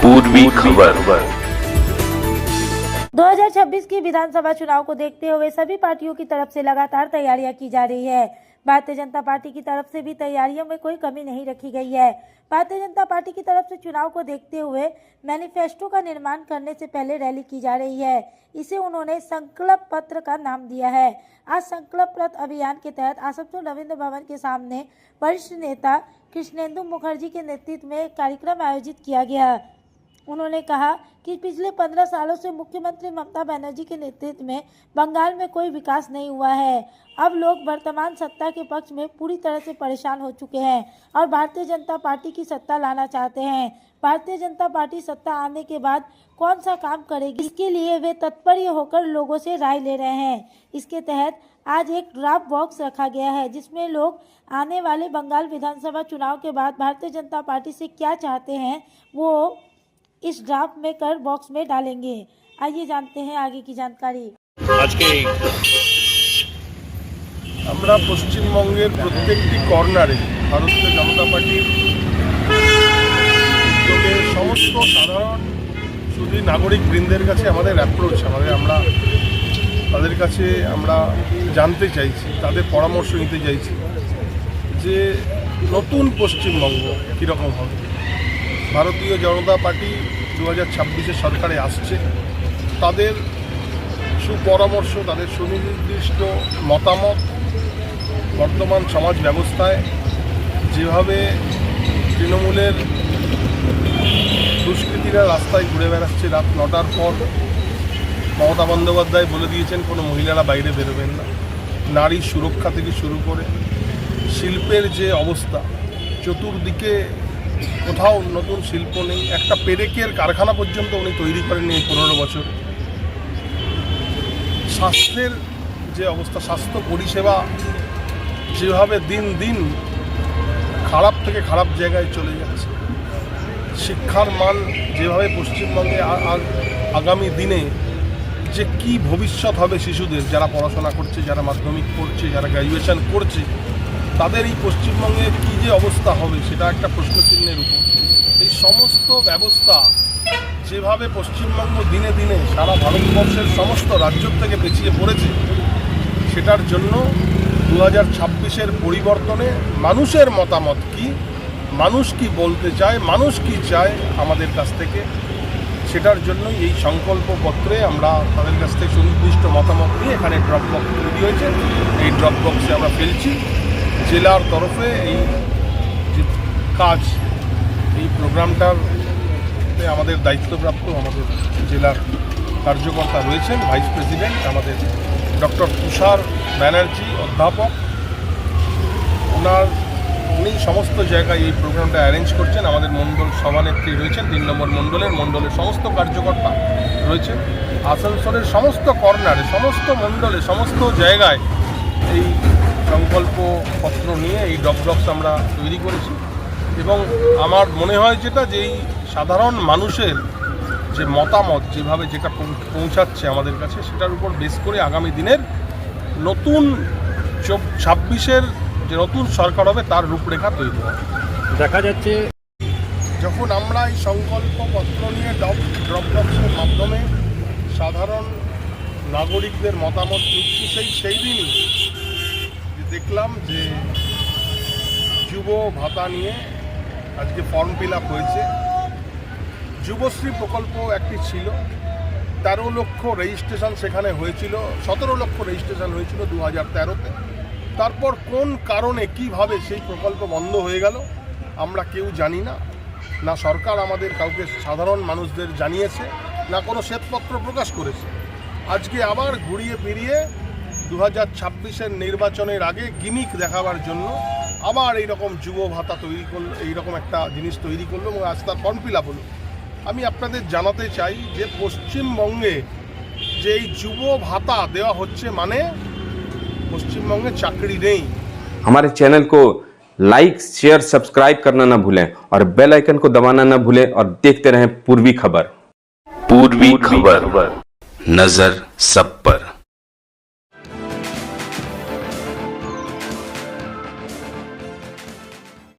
पूर्वी खबर। 2026 की विधानसभा चुनाव को देखते हुए सभी पार्टियों की तरफ से लगातार तैयारियां की जा रही है। भारतीय जनता पार्टी की तरफ से भी तैयारियों में कोई कमी नहीं रखी गई है। भारतीय जनता पार्टी की तरफ से चुनाव को देखते हुए मैनिफेस्टो का निर्माण करने से पहले रैली की जा रही है। इसे उन्होंने संकल्प पत्र का नाम दिया है। आज संकल्प पत्र अभियान के तहत आसनसोल रविंद्र भवन के सामने वरिष्ठ नेता कृष्णेंदु मुखर्जी के नेतृत्व में कार्यक्रम आयोजित किया गया। उन्होंने कहा कि पिछले 15 सालों से मुख्यमंत्री ममता बनर्जी के नेतृत्व में बंगाल में कोई विकास नहीं हुआ है। अब लोग वर्तमान सत्ता के पक्ष में पूरी तरह से परेशान हो चुके हैं और भारतीय जनता पार्टी की सत्ता लाना चाहते हैं। भारतीय जनता पार्टी सत्ता आने के बाद कौन सा काम करेगी, इसके लिए वे तत्पर होकर लोगों से राय ले रहे हैं। इसके तहत आज एक ड्राफ्ट बॉक्स रखा गया है जिसमें लोग आने वाले बंगाल विधानसभा चुनाव के बाद भारतीय जनता पार्टी से क्या चाहते हैं वो इस ड्राफ्ट में कर बॉक्स में डालेंगे। आइए जानते हैं आगे की जानकारी। आज के আমরা পশ্চিমবঙ্গের প্রত্যেকটি কর্নারে ভারতীয় জনতা পার্টির উদ্যোগে সমস্ত সাধারণ শুধু নাগরিক বৃন্দের কাছে আমাদের অ্যাপ্রোচ আমরা তাদের কাছে আমরা জানতে চাইছি, তাদের পরামর্শ নিতে চাইছি যে নতুন পশ্চিমবঙ্গ কীরকম হবে। ভারতীয় জনতা পার্টি 2026-এ সরকারে আসছে, তাদের সুপরামর্শ, তাদের সুনির্দিষ্ট মতামত বর্তমান সমাজ ব্যবস্থায় যেভাবে তৃণমূলের দুষ্কৃতীরা রাস্তায় ঘুরে বেড়াচ্ছে রাত 9টার পর, মমতা বন্দ্যোপাধ্যায় বলে দিয়েছেন কোনো মহিলারা বাইরে বেরোবেন না। নারী সুরক্ষা থেকে শুরু করে শিল্পের যে অবস্থা, চতুর্দিকে কোথাও নতুন শিল্প নেই, একটা পেরেকের কারখানা পর্যন্ত উনি তৈরি করেননি এই 15 বছর। স্বাস্থ্যের যে অবস্থা, স্বাস্থ্য পরিষেবা যেভাবে দিন দিন খারাপ থেকে খারাপ জায়গায় চলে যাচ্ছে, শিক্ষার মান যেভাবে পশ্চিমবঙ্গে আগামী দিনে যে কি ভবিষ্যৎ হবে শিশুদের, যারা পড়াশোনা করছে, যারা মাধ্যমিক পড়ছে, যারা গ্র্যাজুয়েশন করছে, তাদের এই পশ্চিমবঙ্গে কী যে অবস্থা হবে সেটা একটা প্রশ্নচিহ্নের উপর। এই সমস্ত ব্যবস্থা যেভাবে পশ্চিমবঙ্গ দিনে দিনে সারা ভারতবর্ষের সমস্ত রাজ্য থেকে পিছিয়ে পড়েছে, সেটার জন্য 2026-এর পরিবর্তনে মানুষের মতামত কি, মানুষ কি বলতে চায়, মানুষ কি চায় আমাদের কাছ থেকে, সেটার জন্যই এই সংকল্পপত্রে আমরা তাদের কাছ থেকে সুনির্দিষ্ট মতামত নিয়ে এখানে ড্রপ বক্স তৈরি হয়েছে। এই ড্রপ বক্সে আমরা ফেলছি। জেলার তরফে এই যে কাজ, এই প্রোগ্রামটার আমাদের দায়িত্বপ্রাপ্ত আমাদের জেলার কার্যকর্তা রয়েছেন, ভাইস প্রেসিডেন্ট আমাদের ডক্টর তুষার ব্যানার্জি অধ্যাপক, উনি সমস্ত জায়গায় এই প্রোগ্রামটা অ্যারেঞ্জ করছেন। আমাদের মণ্ডল সভানেত্রী রয়েছেন, 3 নম্বর মণ্ডলের সমস্ত কার্যকর্তা রয়েছেন। আসানসোলের সমস্ত কর্নারে, সমস্ত মণ্ডলে, সমস্ত জায়গায় এই সংকল্পপত্র নিয়ে এই ড্রপ বক্স আমরা তৈরি করেছি। এবং আমার মনে হয় যেটা যে এই সাধারণ মানুষের যে মতামত যেভাবে যেটা পৌঁছাচ্ছে আমাদের কাছে, সেটার উপর বেস করে আগামী দিনের নতুন 26-এর যে নতুন সরকার হবে তার রূপরেখা তৈরি হবে। দেখা যাচ্ছে যখন আমরা এই সংকল্পপত্র নিয়ে ড্রপ বক্সের মাধ্যমে সাধারণ নাগরিকদের মতামত নিচ্ছি, সেই দিনই দেখলাম যে যুব ভাতা নিয়ে আজকে ফর্ম ফিল আপ হয়েছে। যুবশ্রী প্রকল্প একটি ছিল, 13 লক্ষ রেজিস্ট্রেশন সেখানে হয়েছিল, 17 লক্ষ রেজিস্ট্রেশন হয়েছিল 2013-তে। তারপর কোন কারণে কিভাবে সেই প্রকল্প বন্ধ হয়ে গেল আমরা কেউ জানি না। না সরকার আমাদের কাউকে, সাধারণ মানুষদের জানিয়েছে, না কোনো শ্বেতপত্র প্রকাশ করেছে। আজকে আবার ঘুরিয়ে ফিরিয়ে 2026-এর নির্বাচনের আগে গিমিক দেখাবার জন্য আবার এইরকম যুব ভাতা তৈরি করলো, এইরকম একটা জিনিস তৈরি করলো এবং আজ তার ফর্ম ফিল আপ হলো। আমি আপনাদের জানাতে চাই যে পশ্চিমবঙ্গে যে এই যুব ভাতা দেওয়া হচ্ছে মানে পশ্চিমবঙ্গে चाकरी नहीं। हमारे चैनल को लाइक, शेयर, सब्सक्राइब करना ना भूलें और बेल आइकन को दबाना ना भूलें और देखते रहें पूर्वी खबर। पूर्वी खबर, नजर सब पर।